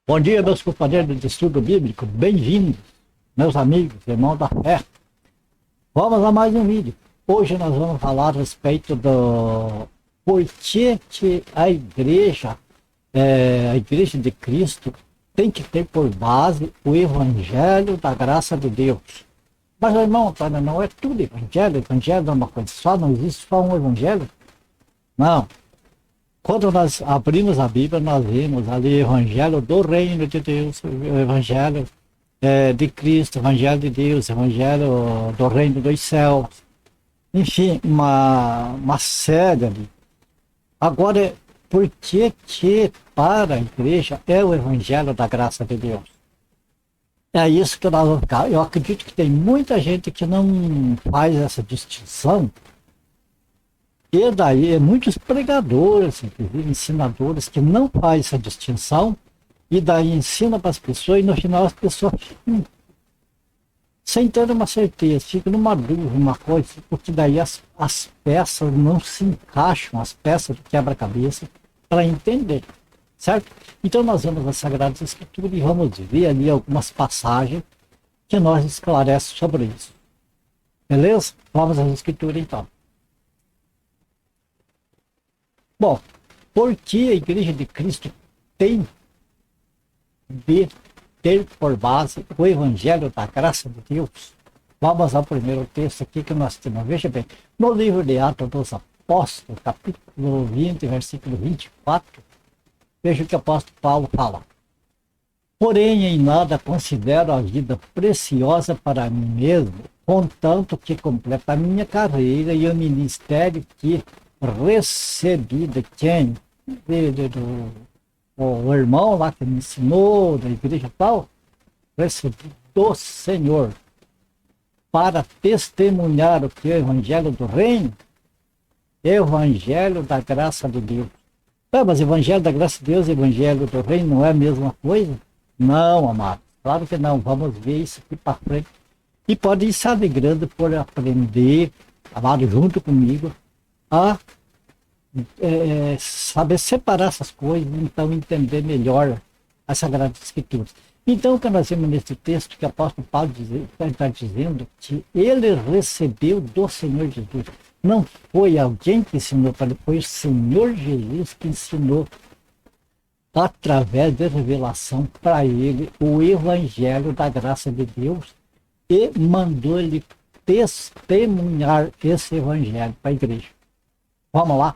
Bom dia, meus companheiros de estudo bíblico. Bem-vindos, meus amigos, irmãos da fé. Vamos a mais um vídeo. Hoje nós vamos falar a respeito do porquê que a igreja de Cristo tem que ter por base o Evangelho da graça de Deus. Mas, irmão Antônio, não é tudo Evangelho. Evangelho é uma coisa só, não existe só um Evangelho. Não. Quando nós abrimos a Bíblia, nós vimos ali o Evangelho do Reino de Deus, o Evangelho de Cristo, o Evangelho de Deus, o Evangelho do Reino dos Céus. Enfim, uma série ali. Agora, por que para a igreja é o Evangelho da graça de Deus? É isso que nós vamos ficar. Eu acredito que tem muita gente que não faz essa distinção. E daí, muitos pregadores, inclusive ensinadores, que não fazem essa distinção, e daí ensina para as pessoas, e no final as pessoas ficam sem ter uma certeza, ficam numa dúvida, uma coisa, porque daí as peças não se encaixam, as peças do quebra-cabeça, para entender, certo? Então nós vamos às Sagradas Escrituras e vamos ver ali algumas passagens que nós esclarecemos sobre isso. Beleza? Vamos às Escrituras então. Bom, por que a Igreja de Cristo tem de ter por base o Evangelho da graça de Deus? Vamos ao primeiro texto aqui que nós temos. Veja bem, no livro de Atos dos Apóstolos, capítulo 20, versículo 24, veja o que o apóstolo Paulo fala. Porém, em nada considero a vida preciosa para mim mesmo, contanto que completa a minha carreira e o ministério que recebi de quem? O irmão lá que me ensinou, da igreja tal, recebi do Senhor, para testemunhar o que é o Evangelho do Reino, Evangelho da graça de Deus. Mas Evangelho da graça de Deus e Evangelho do Reino não é a mesma coisa? Não, amado, claro que não. Vamos ver isso aqui para frente. E pode ir se alegrando por aprender, amado, junto comigo, a saber separar essas coisas, então entender melhor as Sagradas Escrituras. Então, o que nós vemos nesse texto, que o apóstolo Paulo está dizendo que ele recebeu do Senhor Jesus. Não foi alguém que ensinou para ele, foi o Senhor Jesus que ensinou através da revelação para ele o Evangelho da graça de Deus e mandou ele testemunhar esse Evangelho para a igreja. Vamos lá?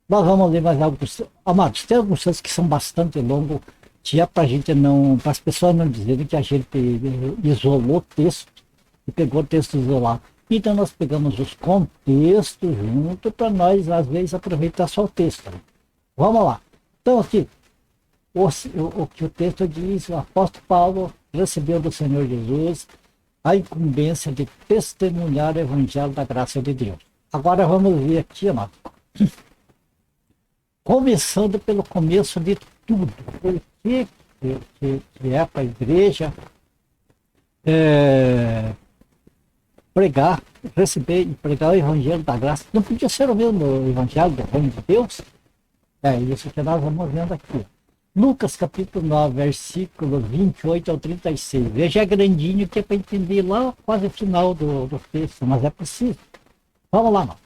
Nós vamos ler mais algo. Amados, tem alguns textos que são bastante longos, que é para a gente não, para as pessoas não dizerem que a gente isolou o texto e pegou o texto isolado. Então nós pegamos os contextos junto para nós, às vezes, aproveitar só o texto. Vamos lá. Então aqui, o que o texto diz, o apóstolo Paulo recebeu do Senhor Jesus a incumbência de testemunhar o Evangelho da graça de Deus. Agora vamos ver aqui, amado. Começando pelo começo de tudo. Por que é para a igreja pregar, receber e pregar o Evangelho da graça? Não podia ser o mesmo Evangelho do Reino de Deus? É isso que nós vamos vendo aqui. Lucas capítulo 9, versículo 28 ao 36. Veja, é grandinho que é para entender lá quase o final do texto, mas é preciso. Vamos lá, mano.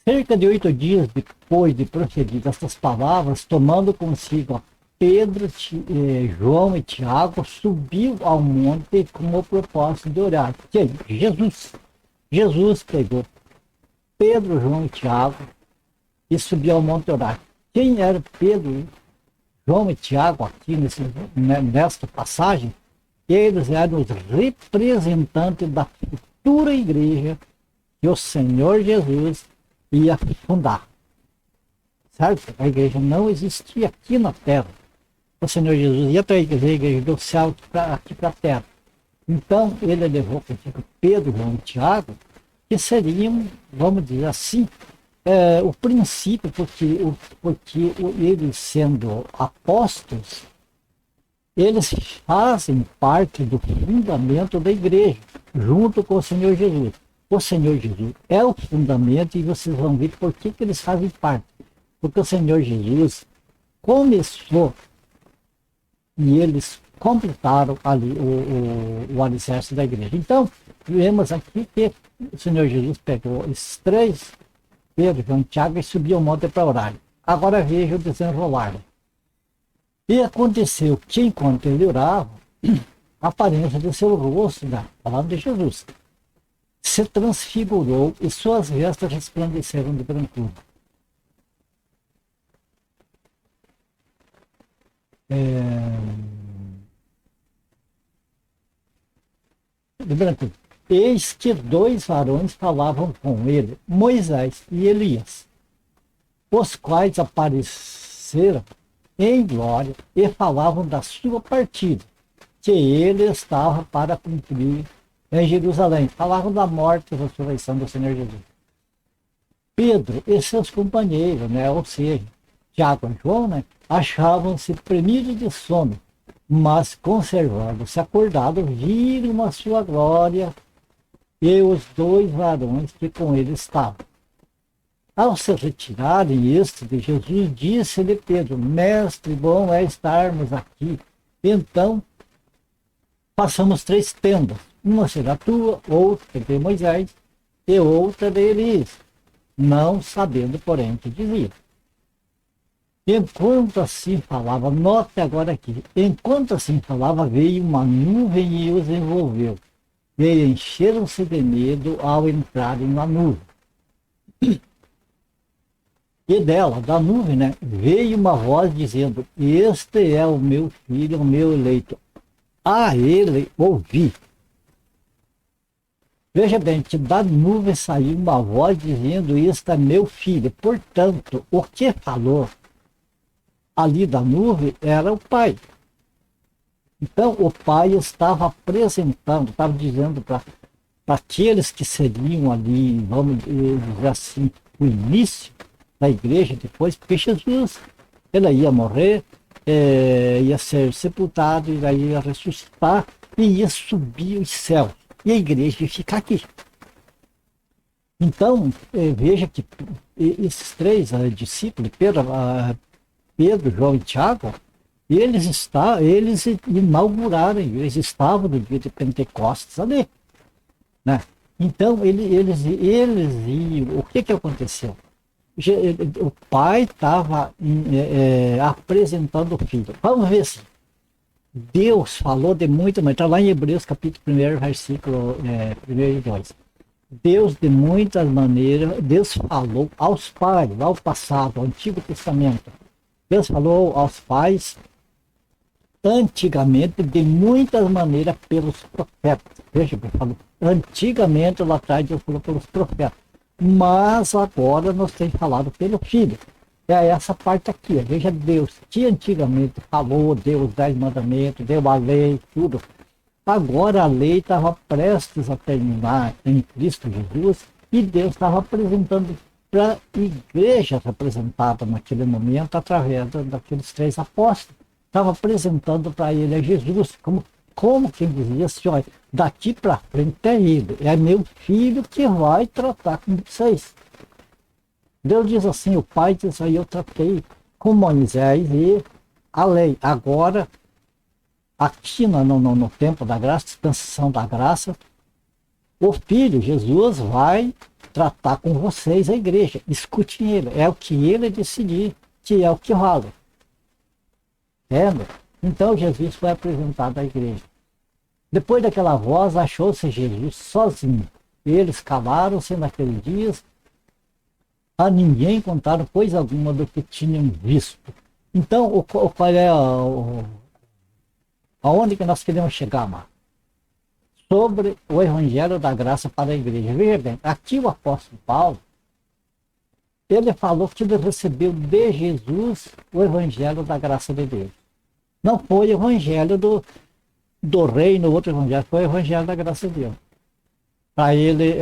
Cerca de 8 dias depois de proferidas estas palavras, tomando consigo a Pedro, João e Tiago, subiu ao monte com o propósito de orar. Jesus pegou Pedro, João e Tiago e subiu ao monte orar. Quem era Pedro, João e Tiago aqui nesta passagem? Eles eram os representantes da futura igreja que o Senhor Jesus ia fundar, certo? A igreja não existia aqui na terra. O Senhor Jesus ia trazer a igreja do céu aqui para a terra. Então, ele levou consigo Pedro, João e Tiago, que seriam, vamos dizer assim, o princípio, porque eles sendo apóstolos, eles fazem parte do fundamento da igreja, junto com o Senhor Jesus. O Senhor Jesus é o fundamento e vocês vão ver por que eles fazem parte. Porque o Senhor Jesus começou e eles completaram ali o alicerce da igreja. Então, vemos aqui que o Senhor Jesus pegou esses três, Pedro, João e Tiago, e subiu ao monte para orar. Agora veja o desenrolar. E aconteceu que, enquanto ele orava, a aparência do seu rosto, da palavra de Jesus, se transfigurou e suas vestes resplandeceram de brancura. De brancura. Eis que dois varões falavam com ele, Moisés e Elias, os quais apareceram em glória e falavam da sua partida, que ele estava para cumprir em Jerusalém. Falavam da morte e ressurreição do Senhor Jesus. Pedro e seus companheiros, né, ou seja, Tiago e João, né, achavam-se premidos de sono, mas conservando-se acordados, viram a sua glória e os dois varões que com ele estavam. Ao se retirarem este de Jesus, disse-lhe Pedro, mestre, bom é estarmos aqui. Então, passamos três tendas, uma será tua, outra de Moisés e outra de Elias, não sabendo, porém, o que dizia. Enquanto assim falava, note agora aqui, enquanto assim falava, veio uma nuvem e os envolveu. E encheram-se de medo ao entrarem na nuvem. E dela, da nuvem, né, veio uma voz dizendo, este é o meu filho, o meu eleito. A ele ouvi. Veja bem, que da nuvem saiu uma voz dizendo, este é meu filho. Portanto, o que falou ali da nuvem era o Pai. Então, o Pai estava apresentando, estava dizendo para aqueles que seriam ali, vamos dizer assim, o início da igreja depois, porque Jesus, ele ia morrer, ia ser sepultado, e aí ia ressuscitar e ia subir os céus. E a igreja ia ficar aqui. Então, veja que esses três discípulos, Pedro, João e Tiago, eles inauguraram, eles estavam no dia de Pentecostes ali, né? Então, eles iam, o que aconteceu? O pai estava apresentando o filho. Vamos ver se Deus falou de muita maneira, está lá em Hebreus capítulo 1, versículo 1 e 2. Deus de muitas maneiras, Deus falou aos pais, ao passado, ao Antigo Testamento. Deus falou aos pais antigamente de muitas maneiras pelos profetas. Veja, Deus falou antigamente, lá atrás Deus falou pelos profetas. Mas agora nós temos falado pelo Filho. É essa parte aqui. Veja, Deus que antigamente falou, deu os 10 mandamentos, deu a lei, tudo. Agora a lei estava prestes a terminar em Cristo Jesus e Deus estava apresentando para a igreja representada naquele momento através daqueles três apóstolos. Estava apresentando para ele a Jesus, como quem dizia assim, olha, daqui para frente é ele, é meu filho que vai tratar com vocês. Deus diz assim, o Pai diz aí, eu tratei com Moisés e a lei. Agora, aqui no tempo da graça, dispensação da graça, o Filho, Jesus, vai tratar com vocês a igreja. Escutem ele, é o que ele decidir, que é o que vale. Entende? Então Jesus foi apresentado à igreja. Depois daquela voz, achou-se Jesus sozinho. Eles calaram-se naqueles dias, a ninguém contaram coisa alguma do que tinham visto. Então, qual é aonde que nós queremos chegar, Marcos? Sobre o Evangelho da Graça para a igreja. Veja bem, aqui o apóstolo Paulo, ele falou que ele recebeu de Jesus o Evangelho da Graça de Deus. Não foi o Evangelho do reino, outro Evangelho, foi o Evangelho da Graça de Deus. Para ele,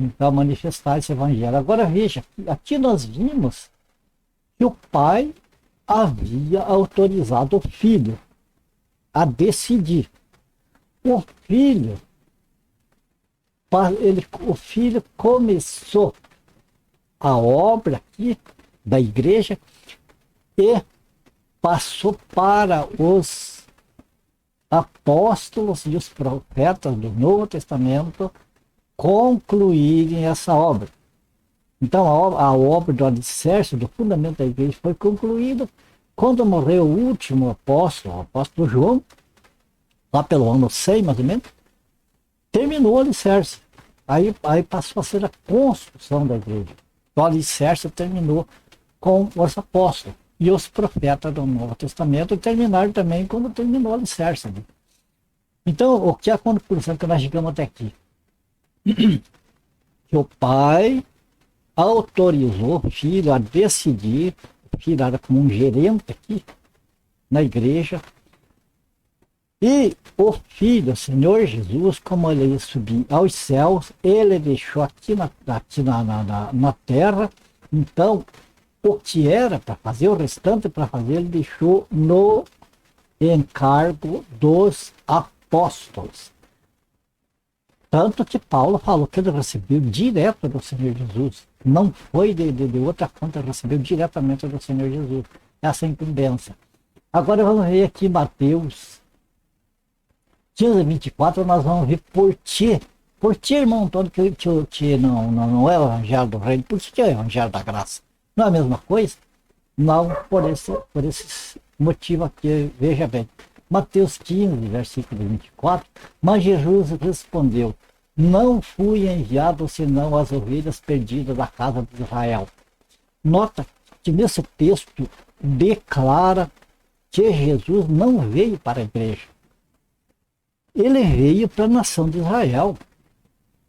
então, manifestar esse Evangelho. Agora veja, aqui nós vimos que o Pai havia autorizado o Filho a decidir. O Filho começou a obra aqui da igreja e passou para os apóstolos e os profetas do Novo Testamento concluírem essa obra. Então a obra do alicerce, do fundamento da igreja foi concluída quando morreu o último apóstolo, o apóstolo João, lá pelo ano 100 mais ou menos, terminou o alicerce. Aí passou a ser a construção da igreja. O alicerce terminou com os apóstolos e os profetas do Novo Testamento terminaram também quando terminou o alicerce. Então, o que é a conclusão que nós chegamos até aqui? Que o pai autorizou o filho a decidir, o filho era como um gerente aqui na igreja, e o filho, o Senhor Jesus, como ele ia subir aos céus, ele deixou aqui na terra. Então, o que era para fazer, o restante para fazer, ele deixou no encargo dos apóstolos. Tanto que Paulo falou que ele recebeu direto do Senhor Jesus. Não foi de outra fonte, ele recebeu diretamente do Senhor Jesus. Essa incumbência. Agora vamos ver aqui Mateus 15, 24, nós vamos ver por que, irmão Antônio, que não é o evangelho do reino. Por que é o evangelho da graça? Não é a mesma coisa? Não, por esse motivo aqui, veja bem. Mateus 15, versículo 24, mas Jesus respondeu, não fui enviado senão as ovelhas perdidas da casa de Israel. Nota que nesse texto declara que Jesus não veio para a igreja. Ele veio para a nação de Israel.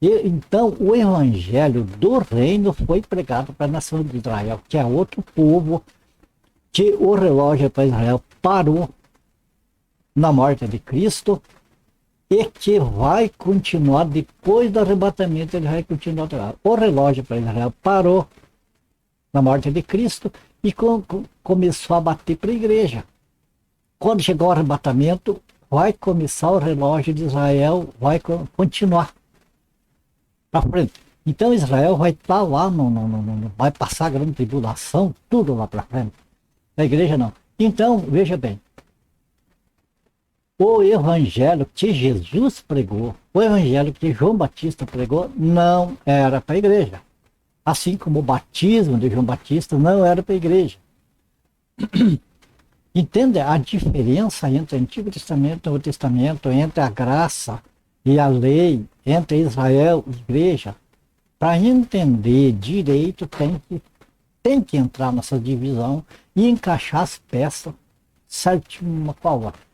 Então, o evangelho do reino foi pregado para a nação de Israel, que é outro povo, que o relógio para Israel parou na morte de Cristo e que vai continuar depois do arrebatamento, ele vai continuar. O relógio para Israel parou na morte de Cristo e começou a bater para a igreja. Quando chegou o arrebatamento, vai começar o relógio de Israel, vai continuar para frente. Então Israel vai estar lá, vai passar a grande tribulação, tudo lá para frente. A igreja não. Então, veja bem, o evangelho que Jesus pregou, o evangelho que João Batista pregou, não era para a igreja. Assim como o batismo de João Batista não era para a igreja. Entende a diferença entre o Antigo Testamento e o Novo Testamento, entre a graça e a lei, entre Israel e a igreja? Para entender direito, tem que entrar nessa divisão e encaixar as peças certinho uma com a outra.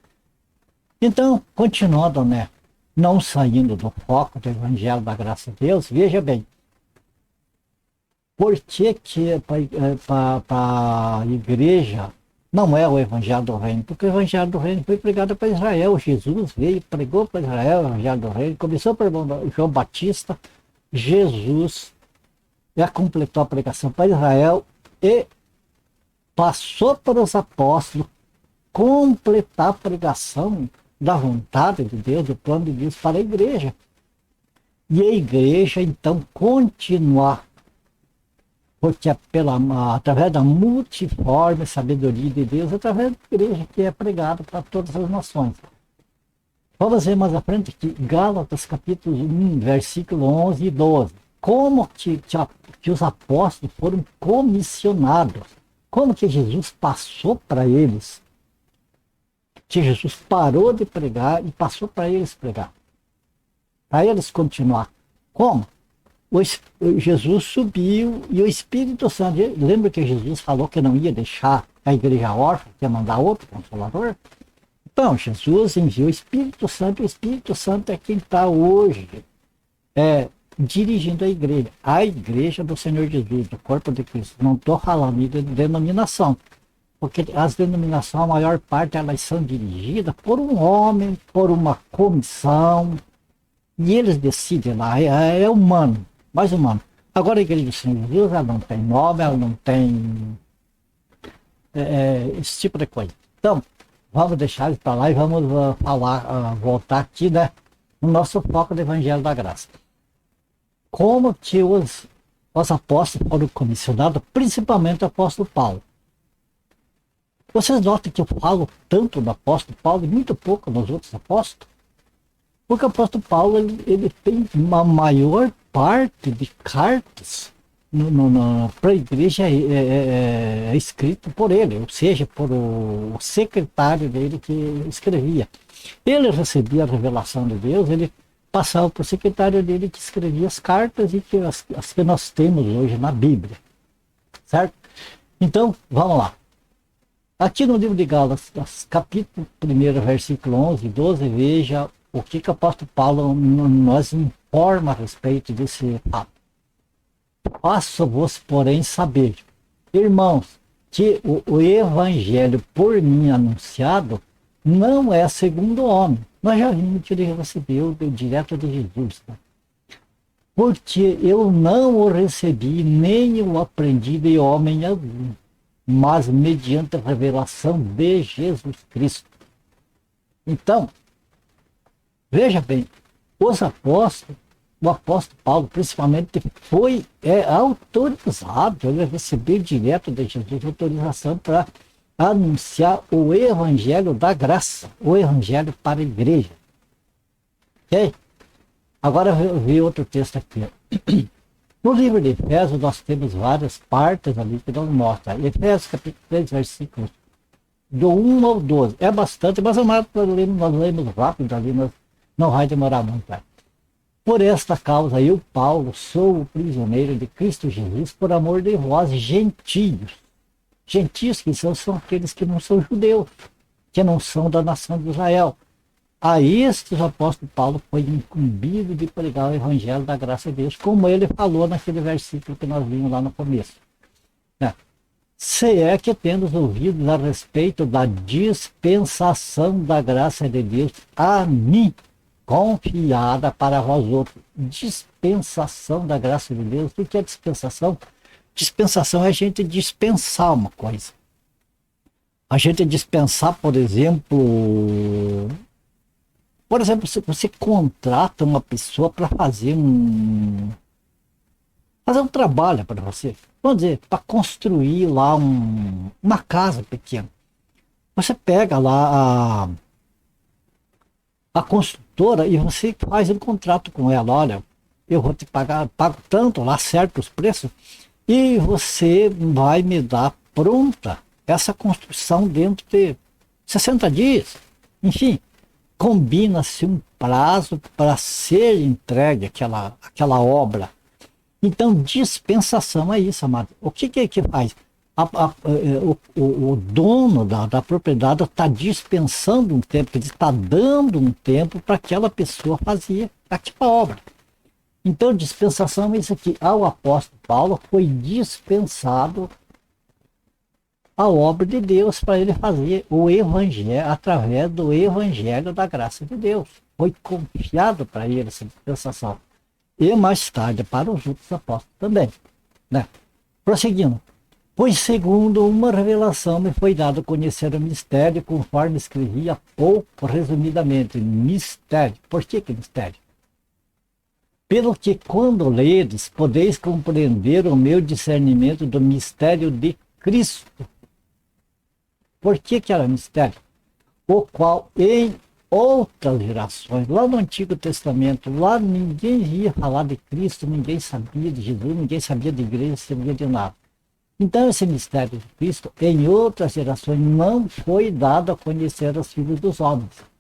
Então, continuando, né? Não saindo do foco do Evangelho da Graça de Deus, veja bem. Por que para a igreja não é o Evangelho do Reino? Porque o Evangelho do Reino foi pregado para Israel. Jesus veio, pregou para Israel o Evangelho do Reino. Começou por João Batista. Jesus completou a pregação para Israel e passou para os apóstolos completar a pregação da vontade de Deus, do plano de Deus para a igreja. E a igreja, então, continuar, porque é através da multiforme sabedoria de Deus, através da igreja que é pregada para todas as nações. Vamos ver mais à frente aqui, Gálatas capítulo 1, versículo 11 e 12. Como que os apóstolos foram comissionados, como que Jesus passou para eles, que Jesus parou de pregar e passou para eles pregar, para eles continuar. Como? Jesus subiu e o Espírito Santo, lembra que Jesus falou que não ia deixar a igreja órfã, que ia mandar outro Consolador? Então, Jesus enviou o Espírito Santo, e o Espírito Santo é quem está hoje dirigindo a igreja do Senhor Jesus, do corpo de Cristo. Não estou falando de denominação, porque as denominações, a maior parte, elas são dirigidas por um homem, por uma comissão, e eles decidem lá, é humano, mais humano. Agora a igreja do Senhor Jesus, ela não tem nome, ela não tem esse tipo de coisa. Então, vamos deixar ele para lá e vamos voltar aqui, né, no nosso foco do Evangelho da Graça. Como que os apóstolos foram comissionados, principalmente o apóstolo Paulo. Vocês notam que eu falo tanto do apóstolo Paulo e muito pouco nos outros apóstolos? Porque o apóstolo Paulo ele tem uma maior parte de cartas para a igreja é escrito por ele, ou seja, por o secretário dele que escrevia. Ele recebia a revelação de Deus, ele passava para o secretário dele que escrevia as cartas e que as que nós temos hoje na Bíblia. Certo? Então, vamos lá. Aqui no livro de Gálatas, capítulo 1, versículo 11 e 12, veja o que o apóstolo Paulo nos informa a respeito desse fato. Faço-vos, porém, saber, irmãos, que o evangelho por mim anunciado não é segundo o homem. Nós já vimos que ele recebeu direto de Jesus. Né? Porque eu não o recebi, nem o aprendi de homem algum, mas mediante a revelação de Jesus Cristo. Então, veja bem, os apóstolos, o apóstolo Paulo principalmente foi autorizado, ele recebeu direto de Jesus autorização para anunciar o evangelho da graça, o evangelho para a igreja. Ok? Agora vi outro texto aqui. No livro de Efésios nós temos várias partes ali que nos mostram. Efésios capítulo 3, versículos do 1 ao 12. É bastante, mas nós lemos rápido ali, não vai demorar muito. Né? Por esta causa eu, Paulo, sou o prisioneiro de Cristo Jesus por amor de vós, gentios. Gentios que são aqueles que não são judeus, que não são da nação de Israel. A estes o apóstolo Paulo foi incumbido de pregar o evangelho da graça de Deus, como ele falou naquele versículo que nós vimos lá no começo. Né? Se é que tendes ouvido a respeito da dispensação da graça de Deus a mim, confiada para vós outros. Dispensação da graça de Deus. O que é dispensação? Dispensação é a gente dispensar uma coisa. A gente dispensar, por exemplo, se você contrata uma pessoa para fazer um trabalho para você, vamos dizer, para construir lá uma casa pequena. Você pega lá a construtora e você faz um contrato com ela. Olha, eu vou te pagar, pago tanto lá, certos preços, e você vai me dar pronta essa construção dentro de 60 dias. Enfim, combina-se um prazo para ser entregue aquela obra. Então, dispensação é isso, amado. O que é que faz? O dono da propriedade está dispensando um tempo, ele está dando um tempo para aquela pessoa fazer aquela obra. Então, dispensação é isso aqui. Ao apóstolo Paulo foi dispensado a obra de Deus para ele fazer o evangelho, através do evangelho da graça de Deus. Foi confiado para ele essa dispensação. E mais tarde para os outros apóstolos também. Né? Prosseguindo. Pois segundo uma revelação me foi dado conhecer o mistério, conforme escrevi há pouco, resumidamente. Mistério. Por que mistério? Pelo que quando ledes, podeis compreender o meu discernimento do mistério de Cristo. Por que era mistério? O qual em outras gerações, lá no Antigo Testamento, lá ninguém ia falar de Cristo, ninguém sabia de Jesus, ninguém sabia de igreja, sabia de nada. Então esse mistério de Cristo, em outras gerações, não foi dado a conhecer aos filhos dos homens.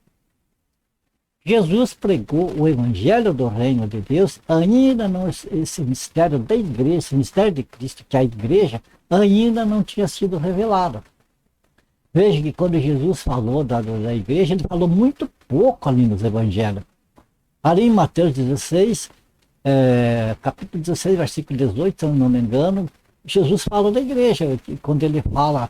Jesus pregou o evangelho do reino de Deus, ainda não, esse mistério da igreja, esse mistério de Cristo, que é a igreja, ainda não tinha sido revelado. Veja que quando Jesus falou da igreja, ele falou muito pouco ali nos evangelhos. Ali em Mateus 16, capítulo 16, versículo 18, se eu não me engano, Jesus fala da igreja, quando ele fala,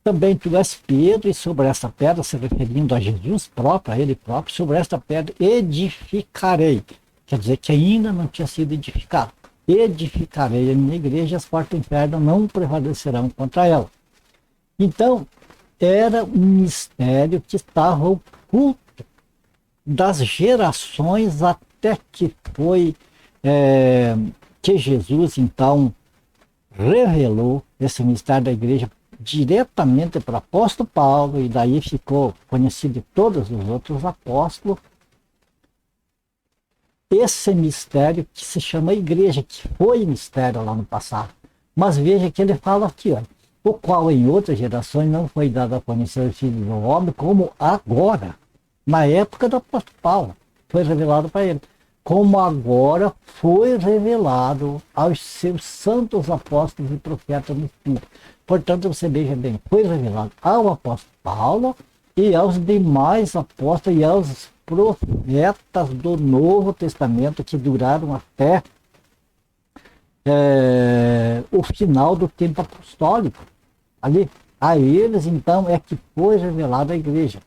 também tu és Pedro, e sobre essa pedra, se referindo a Jesus próprio, a ele próprio, sobre esta pedra edificarei. Quer dizer que ainda não tinha sido edificado. Edificarei a minha igreja, as portas do inferno não prevalecerão contra ela. Então, era um mistério que estava oculto das gerações até que foi que Jesus, então, revelou esse mistério da igreja diretamente para o apóstolo Paulo, e daí ficou conhecido de todos os outros apóstolos, esse mistério que se chama igreja, que foi mistério lá no passado. Mas veja que ele fala aqui, ó, o qual em outras gerações não foi dado a conhecer o Filho do Homem, como agora, na época do apóstolo Paulo, foi revelado para ele. Como agora foi revelado aos seus santos apóstolos e profetas no Espírito. Portanto, você veja bem, foi revelado ao apóstolo Paulo e aos demais apóstolos e aos profetas do Novo Testamento que duraram até o final do tempo apostólico. Ali, a eles, então, é que foi revelado a igreja.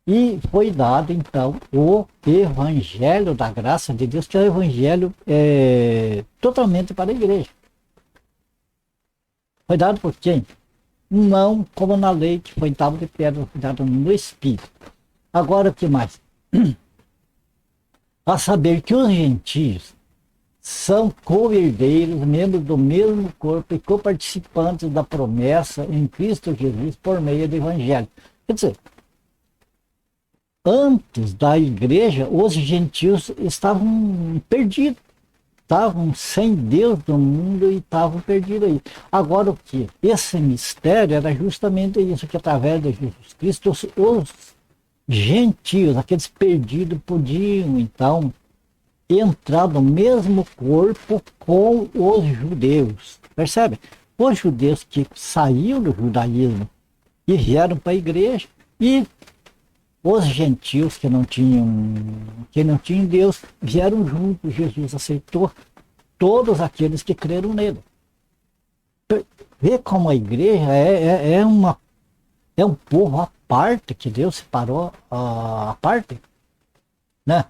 E foi dado, então, o Evangelho da graça de Deus, que é o Evangelho totalmente para a igreja. Foi dado por quem? Não como na lei, que foi em tábua de pedra, foi dado no Espírito. Agora, o que mais? A saber que os gentios são co-herdeiros, membros do mesmo corpo e coparticipantes da promessa em Cristo Jesus por meio do Evangelho. Quer dizer, antes da igreja, os gentios estavam perdidos, estavam sem Deus no mundo e estavam perdidos aí. Agora o que? Esse mistério era justamente isso, que através de Jesus Cristo, os gentios, aqueles perdidos, podiam então entrar no mesmo corpo com os judeus. Percebe? Os judeus que saíram do judaísmo e vieram para a igreja, e os gentios que não tinham Deus vieram junto. Jesus aceitou todos aqueles que creram nele. Vê como a igreja é um povo à parte, que Deus separou à parte, né?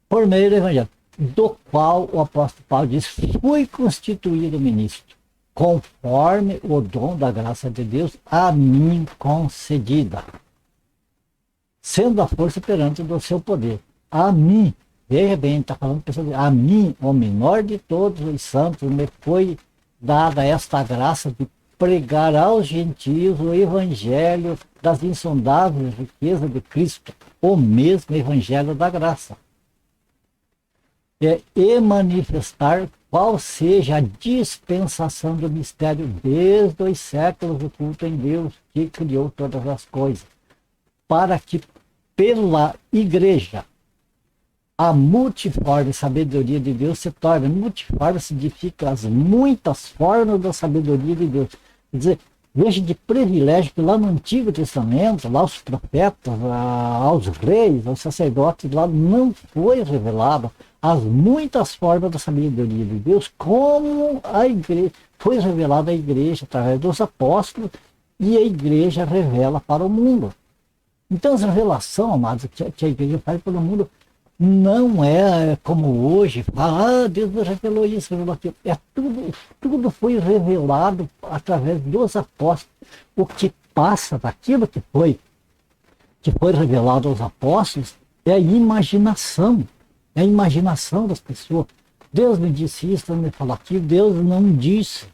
Por meio do Evangelho, do qual o apóstolo Paulo diz: fui constituído ministro, conforme o dom da graça de Deus a mim concedida, sendo a força perante do seu poder. A mim, veja bem, está falando a mim, o menor de todos os santos, me foi dada esta graça de pregar aos gentios o evangelho das insondáveis riquezas de Cristo, o mesmo evangelho da graça. E manifestar qual seja a dispensação do mistério desde os séculos oculto em Deus, que criou todas as coisas, para que pela igreja a multiforme sabedoria de Deus se torne. Multiforme significa as muitas formas da sabedoria de Deus. Quer dizer, veja de privilégio que lá no Antigo Testamento, lá os profetas, aos reis, aos sacerdotes, lá não foi revelado as muitas formas da sabedoria de Deus, como a igreja foi revelada à igreja através dos apóstolos, e a igreja revela para o mundo. Então, essa revelação, amados, que a igreja faz para o mundo, não é como hoje, Deus revelou isso, revelou aquilo. Tudo foi revelado através dos apóstolos. O que passa daquilo que foi revelado aos apóstolos é a imaginação das pessoas. Deus me disse isso, me falou aquilo, Deus não disse.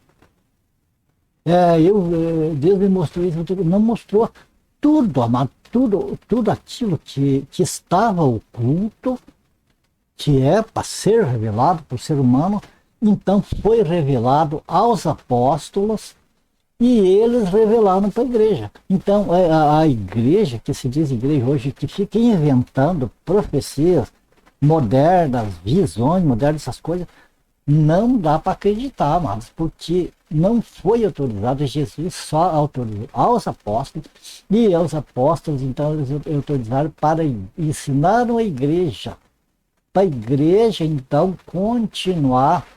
Deus me mostrou isso, não mostrou. Tudo, amado, tudo aquilo que estava oculto, que é para ser revelado para o ser humano, então foi revelado aos apóstolos e eles revelaram para a igreja. Então a igreja, que se diz igreja hoje, que fica inventando profecias modernas, visões modernas, essas coisas, não dá para acreditar, amados, porque não foi autorizado. Jesus só autorizou aos apóstolos, e aos apóstolos, então, eles autorizaram para ensinar a igreja, para a igreja, então, continuar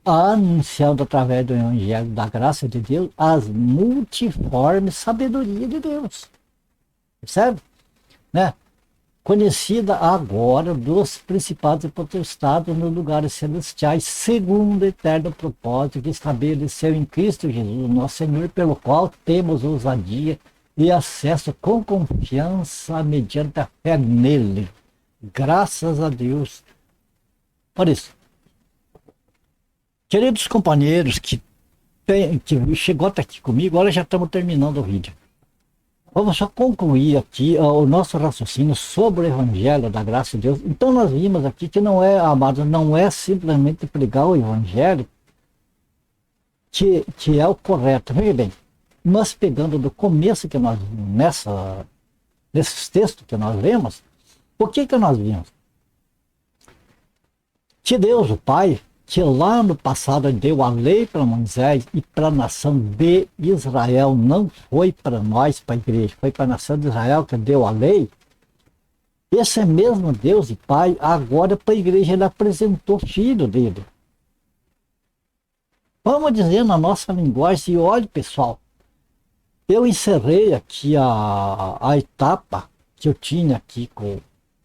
anunciando através do Evangelho da graça de Deus as multiformes sabedoria de Deus. Percebe? Né? Conhecida agora dos principados e potestades nos lugares celestiais, segundo o eterno propósito que estabeleceu em Cristo Jesus, nosso Senhor, pelo qual temos ousadia e acesso com confiança mediante a fé nele. Graças a Deus por isso. Queridos companheiros que que chegou até aqui comigo, olha, já estamos terminando o vídeo. Vamos só concluir aqui o nosso raciocínio sobre o Evangelho da Graça de Deus. Então nós vimos aqui que não é, amados, não é simplesmente pregar o Evangelho que é o correto. Veja bem, nós pegando do começo que nós, nesses textos que nós lemos, o que nós vimos? Que Deus, o Pai, que lá no passado deu a lei para Moisés e para a nação de Israel, não foi para nós, para a igreja, foi para a nação de Israel que deu a lei. Esse mesmo Deus e Pai, agora para a igreja ele apresentou o filho dele. Vamos dizer na nossa linguagem, e olha pessoal, eu encerrei aqui a etapa que eu tinha aqui com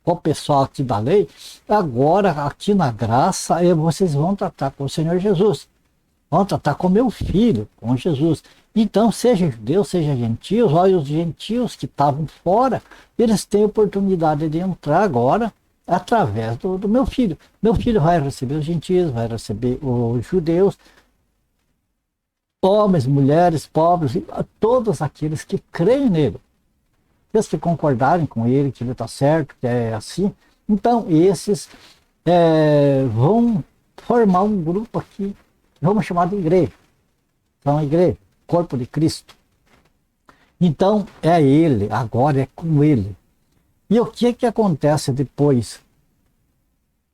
o pessoal aqui da lei. Agora aqui na graça vocês vão tratar com o Senhor Jesus, vão tratar com meu filho, com Jesus. Então seja judeu, seja gentios, olha, os gentios que estavam fora, eles têm oportunidade de entrar agora através do meu filho. Meu filho vai receber os gentios, vai receber os judeus, homens, mulheres, pobres, todos aqueles que creem nele. Aqueles que concordarem com ele, que ele está certo, que é assim. Então, esses vão formar um grupo aqui, vamos chamar de igreja. Então, a igreja, corpo de Cristo. Então, é ele, agora é com ele. E o que acontece depois?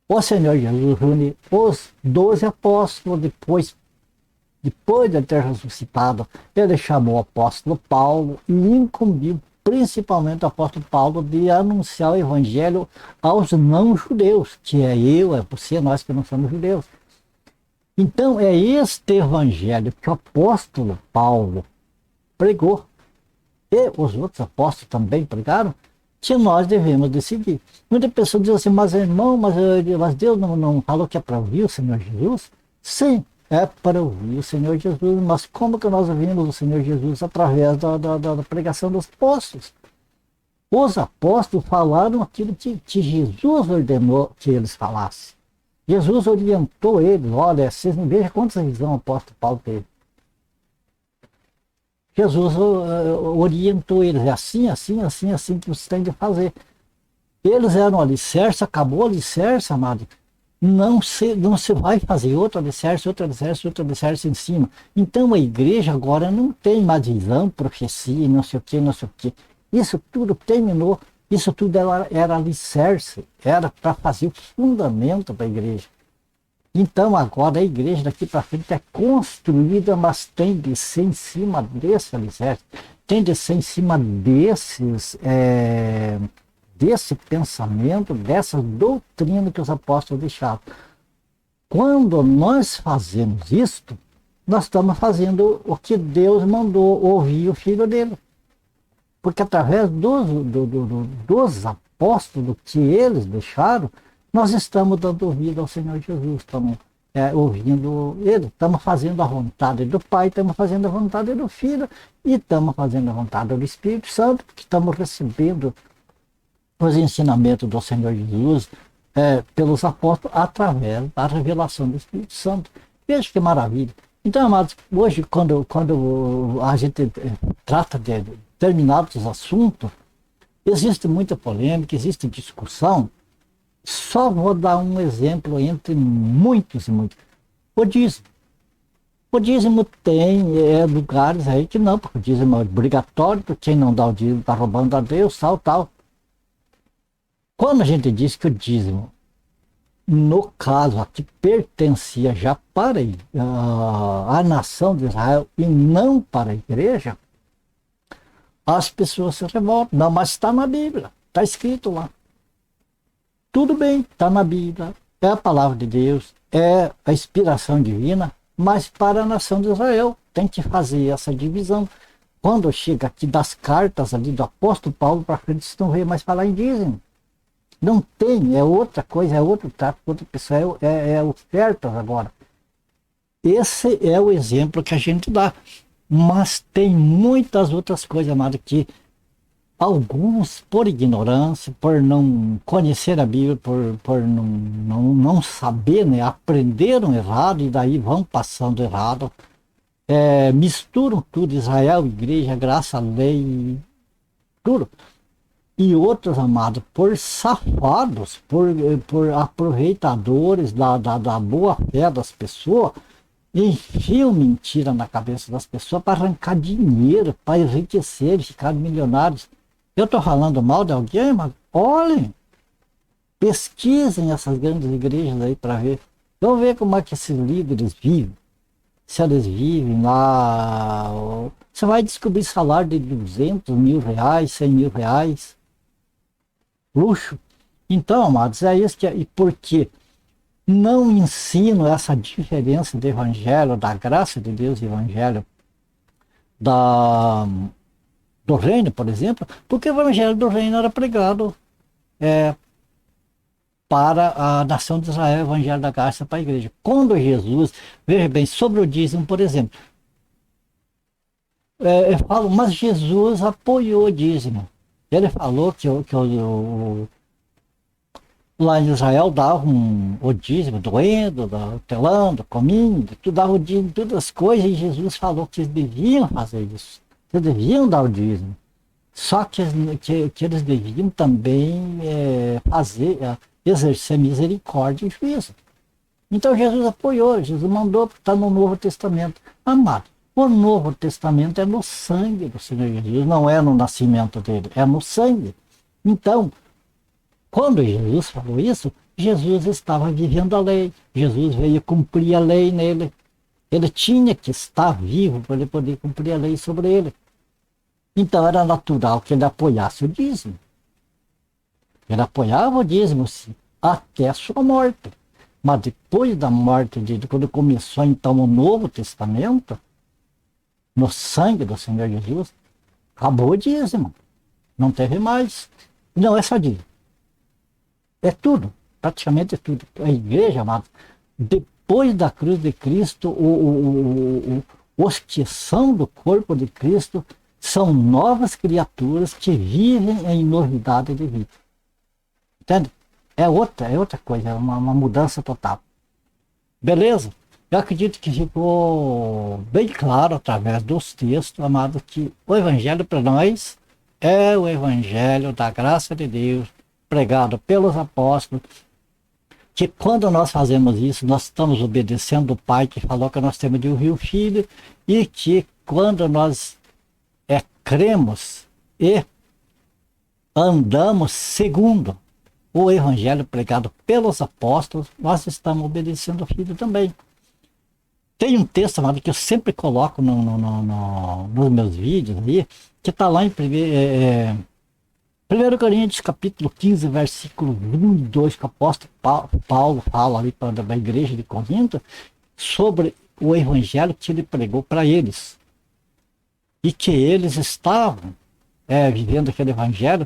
O Senhor Jesus reúne os 12 apóstolos, depois de ter ressuscitado, ele chamou o apóstolo Paulo e incumbiu principalmente o apóstolo Paulo de anunciar o evangelho aos não-judeus, que é eu, é você, nós que não somos judeus. Então é este evangelho que o apóstolo Paulo pregou, e os outros apóstolos também pregaram, que nós devemos decidir. Muita pessoa diz assim, mas irmão, mas Deus não falou que é para ouvir o Senhor Jesus? Sim, é para ouvir o Senhor Jesus, mas como que nós ouvimos o Senhor Jesus? Através da pregação dos apóstolos. Os apóstolos falaram aquilo que Jesus ordenou que eles falassem. Jesus orientou eles, olha, vocês não vejam quantas visões o apóstolo Paulo teve. Jesus orientou eles, é assim, assim, assim, assim que vocês têm de fazer. Eles eram alicerce, acabou o alicerce, amado. Não se vai fazer outro alicerce em cima. Então a igreja agora não tem mais visão, profecia, não sei o que, não sei o que. Isso tudo terminou, isso tudo era alicerce, era para fazer o fundamento da igreja. Então agora a igreja daqui para frente é construída, mas tem de ser em cima desse alicerce, tem de ser em cima desse pensamento, dessa doutrina que os apóstolos deixaram. Quando nós fazemos isto, nós estamos fazendo o que Deus mandou ouvir o Filho dele. Porque através dos apóstolos que eles deixaram, nós estamos dando ouvido ao Senhor Jesus, estamos ouvindo ele, estamos fazendo a vontade do Pai, estamos fazendo a vontade do Filho e estamos fazendo a vontade do Espírito Santo, porque estamos recebendo os ensinamentos do Senhor Jesus pelos apóstolos através da revelação do Espírito Santo. Veja que maravilha. Então, amados, hoje quando a gente trata de determinados assuntos, existe muita polêmica, existe discussão. Só vou dar um exemplo entre muitos e muitos. O dízimo. O dízimo tem lugares aí que não, porque o dízimo é obrigatório, porque quem não dá o dízimo está roubando a Deus, tal. Quando a gente diz que o dízimo, no caso aqui, pertencia já para a nação de Israel e não para a igreja, as pessoas se revoltam. Não, mas está na Bíblia, está escrito lá. Tudo bem, está na Bíblia, é a palavra de Deus, é a inspiração divina, mas para a nação de Israel tem que fazer essa divisão. Quando chega aqui das cartas ali do apóstolo Paulo para frente, você não vê mais falar em dízimo. Não tem, é outra coisa, é outro trato, outra pessoa, é ofertas agora. Esse é o exemplo que a gente dá. Mas tem muitas outras coisas, amado, que alguns, por ignorância, por não conhecer a Bíblia, por não saber, né, aprenderam errado e daí vão passando errado. misturam tudo, Israel, igreja, graça, lei, tudo. E outros, amados, por safados, por aproveitadores da boa fé das pessoas, enfiam mentira na cabeça das pessoas para arrancar dinheiro, para enriquecer, ficar milionários. Eu estou falando mal de alguém, mas olhem, pesquisem essas grandes igrejas aí para ver. Vamos ver como é que esses líderes vivem. Se eles vivem lá, você vai descobrir salário de 200 mil reais, 100 mil reais. Luxo. Então, amados, é isso que é. E por quê? Não ensino essa diferença do evangelho, da graça de Deus e evangelho da, do reino, por exemplo, porque o evangelho do reino era pregado para a nação de Israel, o evangelho da graça para a igreja. Quando Jesus, veja bem, sobre o dízimo, por exemplo, eu falo, mas Jesus apoiou o dízimo. Ele falou que lá em Israel davam o dízimo, doendo, telando, comendo, tudo dava o dízimo, todas as coisas, e Jesus falou que eles deviam fazer isso. Eles deviam dar o dízimo. Só que eles deviam também exercer misericórdia e juízo. Então Jesus apoiou, Jesus mandou, está no Novo Testamento. Amado, o Novo Testamento é no sangue do Senhor Jesus, não é no nascimento dele, é no sangue. Então, quando Jesus falou isso, Jesus estava vivendo a lei, Jesus veio cumprir a lei nele. Ele tinha que estar vivo para ele poder cumprir a lei sobre ele. Então era natural que ele apoiasse o dízimo. Ele apoiava o dízimo, sim, até a sua morte. Mas depois da morte dele, quando começou então o Novo Testamento, no sangue do Senhor Jesus, acabou o dízimo. Não teve mais. Não é só dízimo. É tudo, praticamente é tudo. A igreja, amado, depois da cruz de Cristo, os que são do corpo de Cristo são novas criaturas que vivem em novidade de vida. Entende? É outra coisa, é uma mudança total. Beleza? Eu acredito que ficou bem claro através dos textos, amado, que o evangelho para nós é o evangelho da graça de Deus, pregado pelos apóstolos, que quando nós fazemos isso, nós estamos obedecendo o Pai que falou que nós temos de ouvir o Filho, e que quando nós cremos e andamos segundo o evangelho pregado pelos apóstolos, nós estamos obedecendo o Filho também. Tem um texto, amado, que eu sempre coloco nos meus vídeos aí, que está lá em 1 Coríntios capítulo 15, versículo 22, que o apóstolo Paulo fala ali para a igreja de Corinto sobre o evangelho que ele pregou para eles. E que eles estavam vivendo aquele evangelho,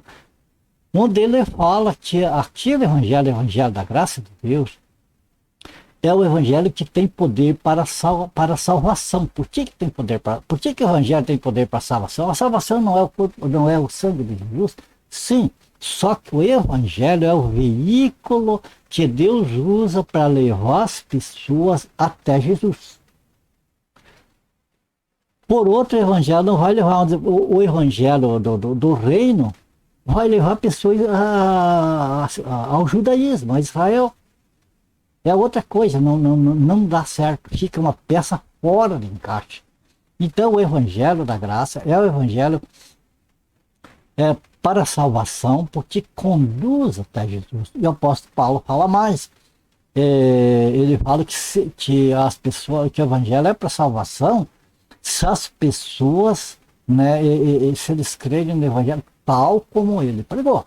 onde ele fala que aquele evangelho, o evangelho da graça de Deus, é o evangelho que tem poder para a salvação. Por que tem poder por que o evangelho tem poder para a salvação? A salvação não é o corpo, não é o sangue de Jesus. Sim, só que o evangelho é o veículo que Deus usa para levar as pessoas até Jesus. Por outro evangelho não vai levar o evangelho do reino, vai levar pessoas ao judaísmo, a Israel. É outra coisa, não dá certo, fica uma peça fora de encaixe. Então o evangelho da graça é o evangelho para a salvação, porque conduz até Jesus. E o apóstolo Paulo fala mais. Ele fala que as pessoas, que o evangelho é para salvação, se as pessoas, né, se eles crerem no evangelho tal como ele pregou.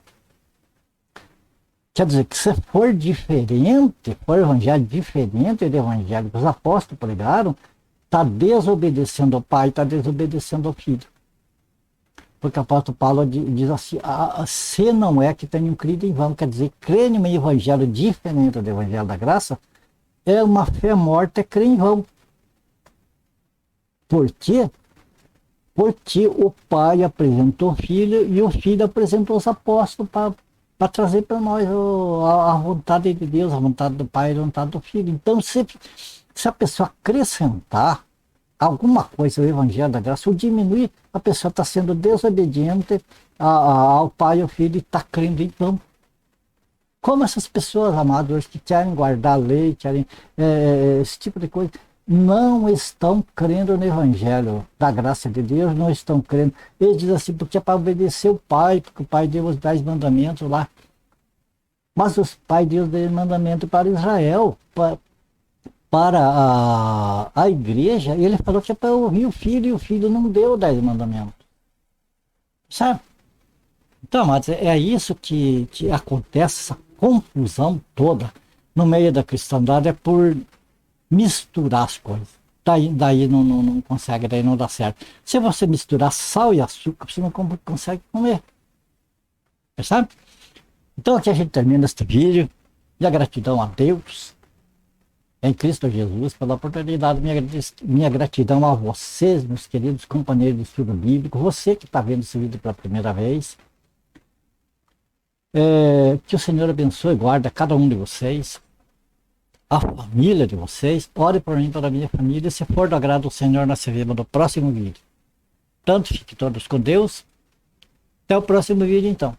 Quer dizer que se for diferente, for evangelho diferente do evangelho que os apóstolos pregaram, está desobedecendo ao Pai, está desobedecendo ao Filho. Porque o apóstolo Paulo diz assim, se não é que tenham crido em vão, quer dizer, crer em um evangelho diferente do evangelho da graça, é uma fé morta, é crer em vão. Por quê? Porque o Pai apresentou o Filho e o Filho apresentou os apóstolos para trazer para nós a vontade de Deus, a vontade do Pai e a vontade do Filho. Então, se a pessoa acrescentar alguma coisa, o evangelho da graça, ou diminuir, a pessoa está sendo desobediente ao Pai e ao Filho e está crendo em vão. Como essas pessoas, amados, hoje que querem guardar a lei, querem esse tipo de coisa, não estão crendo no Evangelho da graça de Deus, não estão crendo. Eles dizem assim, porque é para obedecer o Pai, porque o Pai deu os 10 mandamentos lá. Mas o Pai deu os 10 mandamentos para Israel, para a igreja, e ele falou que é para ouvir o Filho, e o Filho não deu os 10 mandamentos. Sabe? Então, mas é isso que acontece, essa confusão toda no meio da cristandade, é por misturar as coisas. Daí não consegue, daí não dá certo. Se você misturar sal e açúcar, você não consegue comer. Sabe? Então aqui a gente termina este vídeo. E a gratidão a Deus, em Cristo Jesus, pela oportunidade. Minha gratidão a vocês, meus queridos companheiros de estudo bíblico. Você que está vendo esse vídeo pela primeira vez. Que o Senhor abençoe e guarde cada um de vocês, a família de vocês. Ore por mim, pela minha família. Se for do agrado do Senhor, nós se vemos no próximo vídeo. Tanto fiquem todos com Deus. Até o próximo vídeo, então.